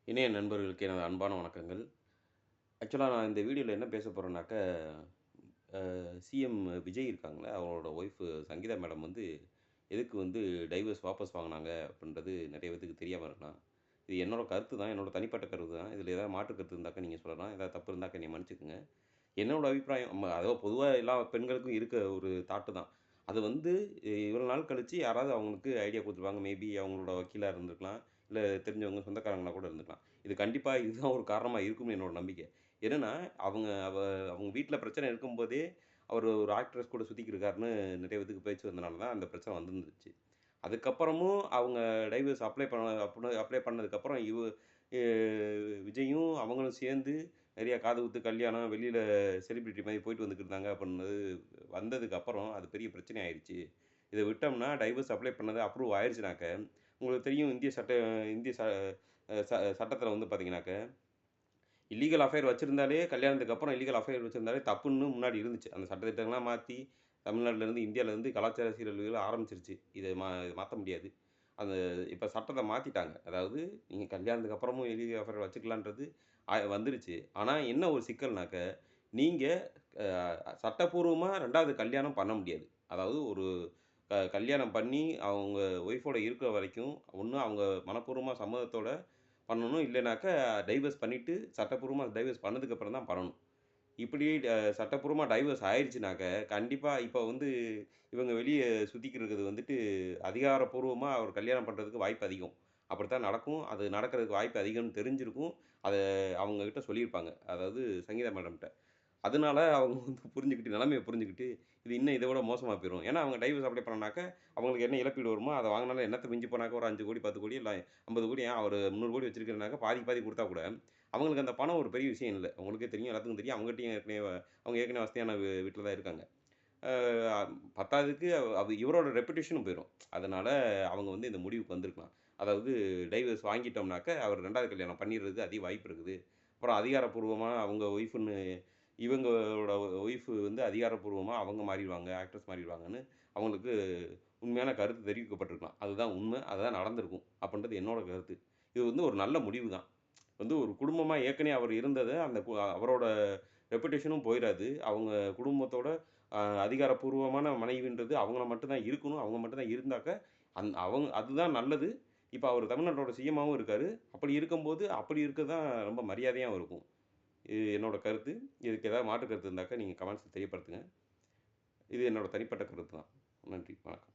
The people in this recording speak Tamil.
இணைய நண்பர்களுக்கு எனது அன்பான வணக்கங்கள். ஆக்சுவலா நான் இந்த வீடியோல என்ன பேச போறேன்னாக்க, சிஎம் விஜய் இருக்காங்கல்ல, அவங்களோட ஒய்ஃப் சங்கீதா மேடம் வந்து எதுக்கு வந்து டைவர்ஸ் வாபஸ் வாங்குனாங்க அப்படின்றது நெறைய பேத்துக்கு தெரியாம இருக்கலாம். இது என்னோட கருத்து தான். என்னோட தனிப்பட்ட கருத்து தான். இதில ஏதாவது மாற்று கருத்து இருந்தாக்க நீங்க சொல்லலாம். ஏதாவது தப்பு இருந்தாக்க என்னைய மன்னிச்சுக்கங்க. என்னோட அபிப்பிராயம் அதாவது பொதுவா எல்லா பெண்களுக்கும் இருக்க ஒரு தாட்டு தான். அது வந்து இவ்வளோ நாள் கழிச்சு யாராவது அவங்களுக்கு ஐடியா குடுத்துருப்பாங்க. மேபி அவங்களோட வக்கீலா இருந்திருக்கலாம். இல்ல தெரிஞ்சவங்க சொந்தக்காரங்களா கூட இருந்திருக்கலாம். இது கண்டிப்பா இதுதான் ஒரு காரணமா இருக்கும்னு என்னோட நம்பிக்கை. என்னன்னா, அவங்க வீட்ல பிரச்சனை இருக்கும்போதே, அவரு ஒரு ஆக்ட்ரஸ் கூட சுத்திக்கிட்டு இருக்காருன்னு நெறைய பேத்துக்கு பேச்சு வந்தனால தான் அந்த பிரச்சனை வந்திருந்துச்சு. அதுக்கப்புறமும் அவங்க டைவர்ஸ் அப்ளை பண்ணதுக்கப்புறம் எ விஜயும் அவங்களும் சேர்ந்து நெறைய காது குத்து, கல்யாணம், வெளியில செலிபிரிட்டி மாரி போயிட்டு வந்துட்டு இருந்தாங்க அப்புட்னது வந்ததுக்கப்புறம் அது பெரிய பிரச்சனை ஆயிருச்சு. இத விட்டோம்னா டைவர்ஸ் அப்ளை பண்ணது அப்ரூவ் ஆயிருச்சுனாக்க, உங்களுக்கு தெரியும் இந்திய சட்டத்தில வந்து பார்த்தீங்கன்னாக்க, இல்லீகல் அஃபேர் வச்சிருந்தாலே கல்யாணத்துக்கு அப்புறம் இல்லீகல் அஃபேர் வச்சிருந்தாலே தப்புன்னு முன்னாடி இருந்துச்சு. அந்த சட்டதிட்டங்கள்லாம் மாத்தி தமிழ்நாட்டிலருந்து, இந்தியாலருந்து கலாச்சார சீரழிவுகள் ஆரம்பிச்சுருச்சு. இத மாத்த முடியாது. அந்த இப்ப சட்டத்த மாத்திட்டாங்க. அதாவது நீங்க கல்யாணத்துக்கு அப்புறமும் இல்லீகல் அஃபேர் வச்சுக்கலான்றது வந்துருச்சு. ஆனா என்ன ஒரு சிக்கல்னாக்க, நீங்க அ சட்டப்பூர்வமா 2வது கல்யாணம் பண்ண முடியாது. அதாவது ஒரு கல்யாணம் பண்ணி அவங்க ஒய்ஃபோட இருக்கிற வரைக்கும், ஒண்ணு அவங்க மனப்பூர்வமா சம்மதத்தோட பண்ணணும். இல்லனாக்கா டைவர்ஸ் பண்ணிட்டு சட்டப்பூர்வமா டைவர்ஸ் பண்ணதுக்கு அப்புறம் தான் பண்ணணும். இப்படி சட்டப்பூர்வமா டைவர்ஸ் ஆயிருச்சுனாக்க, கண்டிப்பா இப்ப வந்து இவங்க வெளிய சுத்திக்கிட்டு இருக்கிறது வந்துட்டு அதிகாரப்பூர்வமா அவர் கல்யாணம் பண்றதுக்கு வாய்ப்பு அதிகம். அப்படித்தான் நடக்கும். அது நடக்கிறதுக்கு வாய்ப்பு அதிகம்னு தெரிஞ்சிருக்கும். அத அவங்ககிட்ட சொல்லியிருப்பாங்க. அதாவது சங்கீதா மேடம்ட்ட. அதனால அவங்க வந்து புரிஞ்சுக்கிட்டு நிலைமைய புரிஞ்சுக்கிட்டு, இது இன்னும் இத விட மோசமா போயிரும். ஏன்னா அவங்க டைவர்ஸ் அப்ளை பண்ணனாக்க, அவங்களுக்கு என்ன இழப்பீடு வருமோ, அத வாங்குனாலும் என்னத்த மிஞ்சி போனாக்க ஒரு 5,00,00,000, 10,00,00,000 இல்ல 50,00,00,000 ஏன் அவரு 300,00,00,000 வச்சிருக்கிறனாக்க பாதிக்கு பாதி குடுத்தா கூட, அவங்களுக்கு அந்த பணம் ஒரு பெரிய விஷயம் இல்ல. உங்களுக்கே தெரியும், எல்லாத்துக்கும் தெரியும். அவங்ககிட்டயும் அவங்க ஏற்கனவே வசதியான வீட்ல தான் இருக்காங்க. ஆ பத்தாததுக்கு இவரோட ரெப்புடேஷனும் போயிரும். அதனால அவங்க வந்து இந்த முடிவுக்கு வந்திருக்கலாம். அதாவது டைவர்ஸ் வாங்கிட்டோம்னாக்க, அவர் 2வது கல்யாணம் பண்ணிறதுக்கு அதிக வாய்ப்பு இருக்குது. அப்புறம் அதிகாரப்பூர்வமா அவங்க ஒய்ஃப்ன்னு இவங்களோட ஒய்ஃப் வந்து அதிகாரப்பூர்வமா அவங்க மாறிருவாங்க, ஆக்ட்ரஸ் மாறிருவாங்கன்னு அவங்களுக்கு உண்மையான கருத்து தெரிவிக்கப்பட்டிருக்கலாம். அதுதான் உண்மை. அதுதான் நடந்திருக்கும். அப்படின்றது என்னோட கருத்து. இது வந்து ஒரு நல்ல முடிவு தான். வந்து ஒரு குடும்பமா ஏற்கனவே அவர் இருந்தத அந்த அவரோட ரெப்புடேஷனும் போயிறாது. அவங்க குடும்பத்தோட அதிகாரப்பூர்வமான மனைவின்றது அவங்கள மட்டும் தான் இருக்கணும். அவங்க மட்டும் தான் இருந்தாக்க, அவங்க அதுதான் நல்லது. இப்ப அவரு தமிழ்நாட்டோட சிஎம்மாவும் இருக்காரு. அப்படி இருக்கும்போது, அப்படி இருக்க தான் ரொம்ப மரியாதையாவும் இருக்கும். இது என்னோட கருத்து. இதுக்கு ஏதாவது மாற்று கருத்து இருந்தாக்கா, நீங்க கமெண்ட்ஸ்ல தெரியப்படுத்துங்க. இது என்னோட தனிப்பட்ட கருத்து தான். நன்றி. வணக்கம்.